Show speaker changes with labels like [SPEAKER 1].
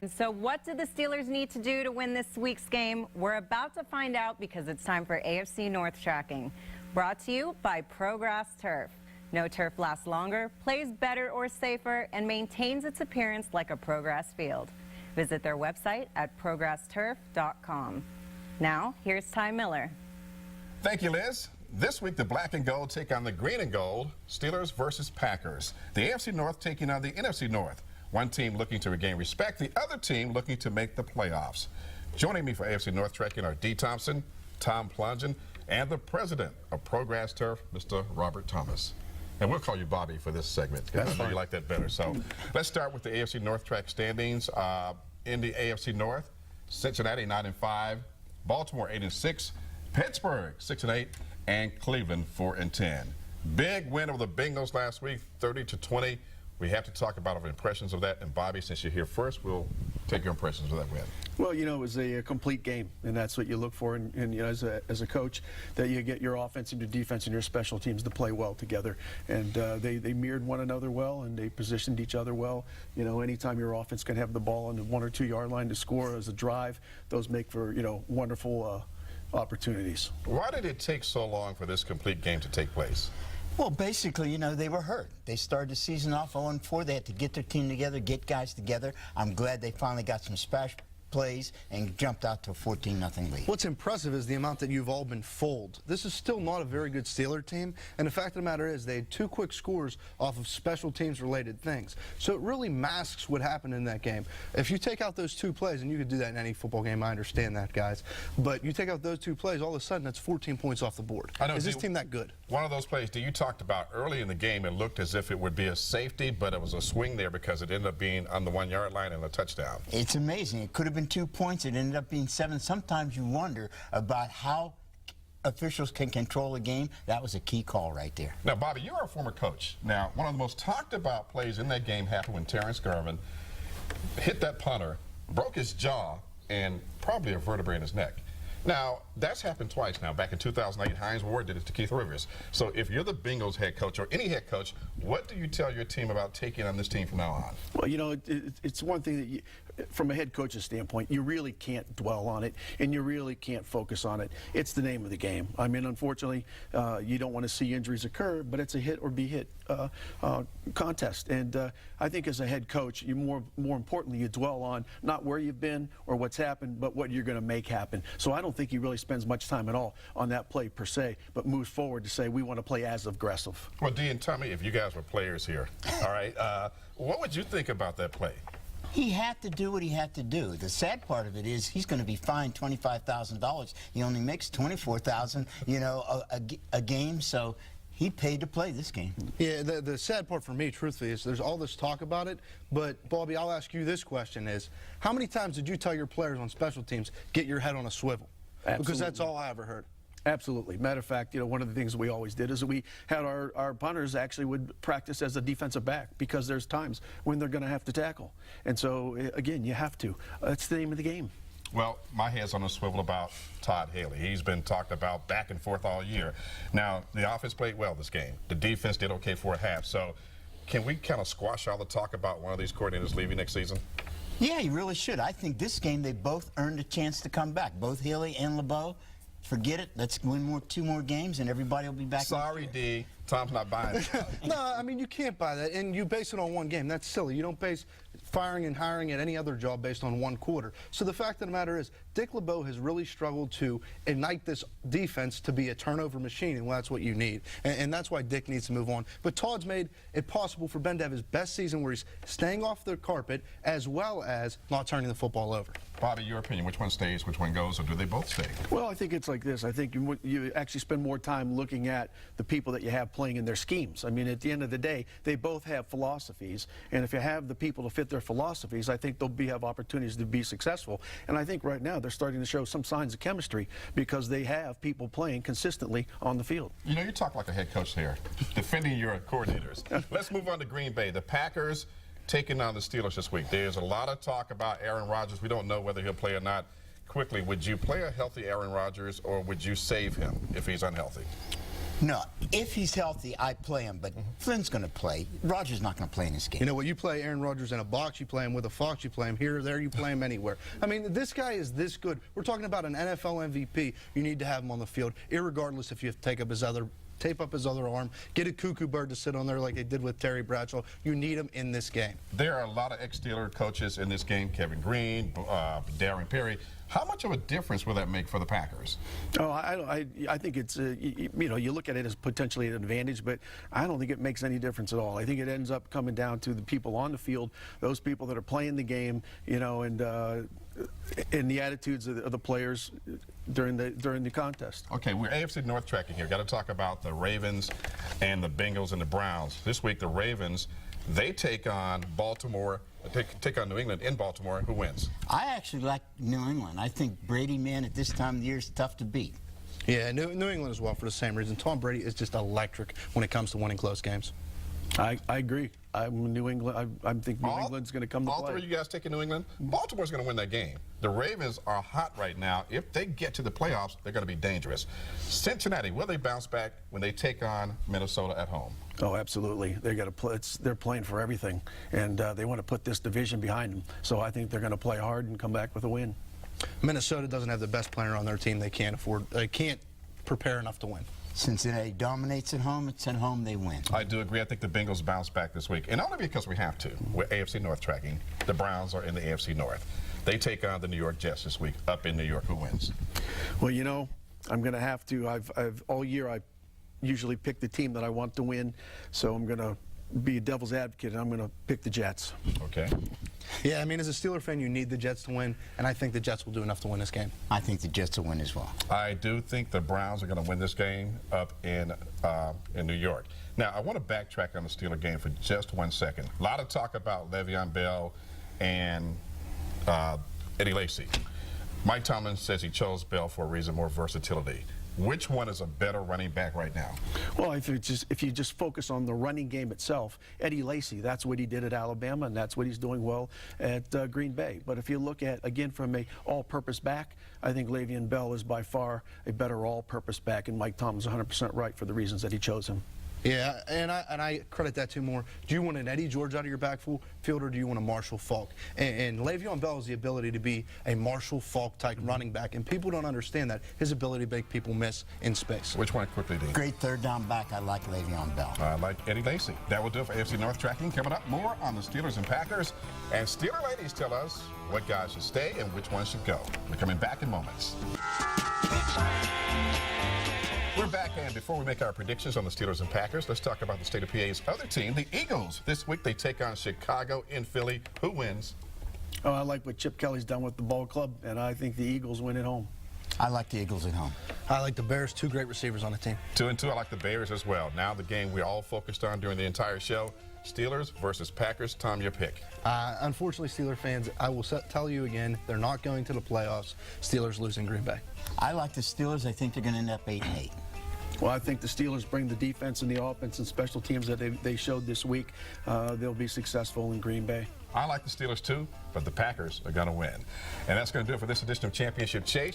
[SPEAKER 1] And so what do the Steelers need to do to win this week's game? We're about to find out because it's time for AFC North tracking. Brought to you by ProGrass Turf. No turf lasts longer, plays better or safer, and maintains its appearance like a ProGrass field. Visit their website at ProGrassTurf.com. Now, here's Ty Miller.
[SPEAKER 2] Thank you, Liz. This week, the black and gold take on the green and gold, Steelers versus Packers. The AFC North taking on the NFC North. One team looking to regain respect, the other team looking to make the playoffs. Joining me for AFC North tracking are Dee Thompson, Tom Plungen, and the president of ProGrass Turf, Mr. Robert Thomas. And we'll call you Bobby for this segment because I know you like that better. So let's start with the AFC North track standings. In the AFC North, Cincinnati 9-5, Baltimore 8-6, Pittsburgh 6-8, and Cleveland 4-10. Big win over the Bengals last week, 30-20. We have to talk about our impressions of that. And Bobby, since you're here first, we'll take your impressions of that win. Well, you know, it was a complete game, and that's what you look for. And you know, as a coach, that you get your offense and your defense and your special teams to play well together. And they mirrored one another well, and they positioned each other well. You know, anytime your offense can have the ball on the 1 or 2 yard line to score as a drive, those make for, you know, wonderful opportunities. Why did it take so long for this complete game to take place?
[SPEAKER 3] Well, basically, you know, they were hurt. They started the season off 0-4. They had to get their team together, get guys together. I'm glad they finally got some splash plays and jumped out to a 14-0 lead.
[SPEAKER 4] What's impressive is the amount that you've all been fooled. This is still not a very good Steeler team, and the fact of the matter is they had 2 quick scores off of special teams related things. So it really masks what happened in that game. If you take out those 2 plays, and you could do that in any football game, I understand that, guys, but you take out those 2 plays, all of a sudden that's 14 points off the board.
[SPEAKER 2] I know,
[SPEAKER 4] is this team that good?
[SPEAKER 2] One of those plays that you talked about early in the game, it looked as if it would be a safety, but it was a swing there because it ended up being on the 1 yard line and a touchdown.
[SPEAKER 3] It's amazing. It could have been 2 points. It ended up being 7. Sometimes you wonder about how officials can control a game. That was a key call right there.
[SPEAKER 2] Now, Bobby, you're a former coach. Now, one of the most talked about plays in that game happened when Terrence Garvin hit that punter, broke his jaw, and probably a vertebrae in his neck. Now, that's happened twice now. Back in 2008, Hines Ward did it to Keith Rivers. So if you're the Bengals head coach or any head coach, what do you tell your team about taking on this team from now on? Well, you know, it's one thing that you, from a head coach's standpoint, you really can't dwell on it, and you really can't focus on it. It's the name of the game. I mean, unfortunately, you don't want to see injuries occur, but it's a hit or be hit contest. And I think as a head coach, you more importantly, you dwell on not where you've been or what's happened, but what you're going to make happen. So I don't think he really spends much time at all on that play per se, but moves forward to say we want to play as aggressive. Well, Dee and Tommy, if you guys were players here, all right, what would you think about that play?
[SPEAKER 3] He had to do what he had to do. The sad part of it is he's going to be fined $25,000. He only makes $24,000, you know, a game. So he paid to play this game.
[SPEAKER 4] Yeah, the sad part for me, truthfully, is there's all this talk about it. But, Bobby, I'll ask you this question is, how many times did you tell your players on special teams, get your head on a swivel? Absolutely. Because that's all I ever heard. Absolutely. Matter of fact, you know, one of the things that we always did is that we had our punters actually would practice as a defensive back because there's times when they're going to have to tackle. And so, again, you have to. That's the name of the game. Well, my head's on a swivel about Todd Haley. He's been talked about back and forth all year. Now, the offense played well this game. The defense did okay for a half. So can we kind of squash all the talk about one of these coordinators leaving next season?
[SPEAKER 3] Yeah, you really should. I think this game they both earned a chance to come back, both Haley and LeBeau. Forget it. Let's win 2 more games, and everybody will be back.
[SPEAKER 2] Sorry, Dee. Tom's not buying it.
[SPEAKER 4] No, I mean, you can't buy that, and you base it on 1 game. That's silly. You don't base firing and hiring at any other job based on 1 quarter. So the fact of the matter is, Dick LeBeau has really struggled to ignite this defense to be a turnover machine, and that's what you need. And that's why Dick needs to move on. But Todd's made it possible for Ben to have his best season where he's staying off the carpet as well as not turning the football over.
[SPEAKER 2] Bobby, your opinion, which one stays, which one goes, or do they both stay? Well, I think it's like this. I think you actually spend more time looking at the people that you have playing in their schemes. I mean, at the end of the day, they both have philosophies, and if you have the people to fit their philosophies, I think they'll have opportunities to be successful. And I think right now they're starting to show some signs of chemistry because they have people playing consistently on the field. You know, you talk like a head coach here, defending your coordinators. Let's move on to Green Bay. The Packers taking on the Steelers this week. There's a lot of talk about Aaron Rodgers. We don't know whether he'll play or not. Quickly, would you play a healthy Aaron Rodgers, or would you save him if he's unhealthy?
[SPEAKER 3] No, if he's healthy, I play him, but Flynn's going to play. Rogers not going to play in this game.
[SPEAKER 4] You know what? You play Aaron Rodgers in a box, you play him with a fox, you play him here or there, you play him anywhere. I mean, this guy is this good. We're talking about an NFL MVP. You need to have him on the field, irregardless if you have to tape up his other arm, get a cuckoo bird to sit on there like they did with Terry Bradshaw. You need him in this game.
[SPEAKER 2] There are a lot of ex-Steeler coaches in this game, Kevin Green, Darren Perry. How much of a difference will that make for the Packers?
[SPEAKER 5] Oh, I think it's, you know, you look at it as potentially an advantage, but I don't think it makes any difference at all. I think it ends up coming down to the people on the field, those people that are playing the game, you know, and the attitudes of the players during the contest.
[SPEAKER 2] Okay, we're AFC North tracking here. Got to talk about the Ravens and the Bengals and the Browns. This week, the Ravens, they take on Baltimore, take on New England in Baltimore. Who wins?
[SPEAKER 3] I actually like New England. I think Brady, man, at this time of the year is tough to beat.
[SPEAKER 4] Yeah, New England as well for the same reason. Tom Brady is just electric when it comes to winning close games.
[SPEAKER 5] I agree. I'm New England. I think New England's going to come to play.
[SPEAKER 2] All three of you guys taking New England? Baltimore's going to win that game. The Ravens are hot right now. If they get to the playoffs, they're going to be dangerous. Cincinnati, will they bounce back when they take on Minnesota at home?
[SPEAKER 5] Oh, absolutely. They got to play. They're playing for everything, and they want to put this division behind them. So I think they're going to play hard and come back with a win.
[SPEAKER 4] Minnesota doesn't have the best player on their team. They can't prepare enough to win.
[SPEAKER 3] Cincinnati dominates at home. It's at home they win.
[SPEAKER 2] I do agree. I think the Bengals bounce back this week, and only because we have to. We're AFC North tracking. The Browns are in the AFC North. They take on the New York Jets this week up in New York. Who wins?
[SPEAKER 5] Well, you know, I'm going to have to. I've all year I usually pick the team that I want to win, so I'm going to be a devil's advocate, and I'm going to pick the Jets.
[SPEAKER 2] Okay.
[SPEAKER 4] Yeah, I mean, as a Steeler fan, you need the Jets to win, and I think the Jets will do enough to win this game.
[SPEAKER 3] I think the Jets will win as well.
[SPEAKER 2] I do think the Browns are going to win this game up in New York. Now, I want to backtrack on the Steeler game for just 1 second. A lot of talk about Le'Veon Bell and Eddie Lacy. Mike Tomlin says he chose Bell for a reason, more versatility. Which one is a better running back right now?
[SPEAKER 5] Well, if you just focus on the running game itself, Eddie Lacy, that's what he did at Alabama, and that's what he's doing well at Green Bay. But if you look at, again, from a all-purpose back, I think Le'Veon Bell is by far a better all-purpose back, and Mike Tomlin's 100% right for the reasons that he chose him.
[SPEAKER 4] Yeah, and I credit that to more. Do you want an Eddie George out of your backfield, or do you want a Marshall Faulk? And Le'Veon Bell has the ability to be a Marshall Faulk type running back, and people don't understand that, his ability to make people miss in space.
[SPEAKER 2] Which one quickly, Dean?
[SPEAKER 3] Great third down back. I like Le'Veon Bell.
[SPEAKER 2] I like Eddie Lacy. That will do it for AFC North tracking. Coming up, more on the Steelers and Packers. And Steeler ladies tell us what guys should stay and which ones should go. We're coming back in moments. We're back, and before we make our predictions on the Steelers and Packers, let's talk about the state of PA's other team, the Eagles. This week they take on Chicago in Philly. Who wins?
[SPEAKER 5] Oh, I like what Chip Kelly's done with the ball club, and I think the Eagles win at home.
[SPEAKER 3] I like the Eagles at home.
[SPEAKER 4] I like the Bears, 2 great receivers on the team.
[SPEAKER 2] 2 and 2. I like the Bears as well. Now the game we're all focused on during the entire show, Steelers versus Packers. Tom, your pick.
[SPEAKER 4] Unfortunately, Steeler fans, I will tell you again, they're not going to the playoffs. Steelers losing Green Bay.
[SPEAKER 3] I like the Steelers. I think they're going to end up 8-8.
[SPEAKER 5] Well, I think the Steelers bring the defense and the offense and special teams that they showed this week. They'll be successful in Green Bay.
[SPEAKER 2] I like the Steelers too, but the Packers are going to win. And that's going to do it for this edition of Championship Chase.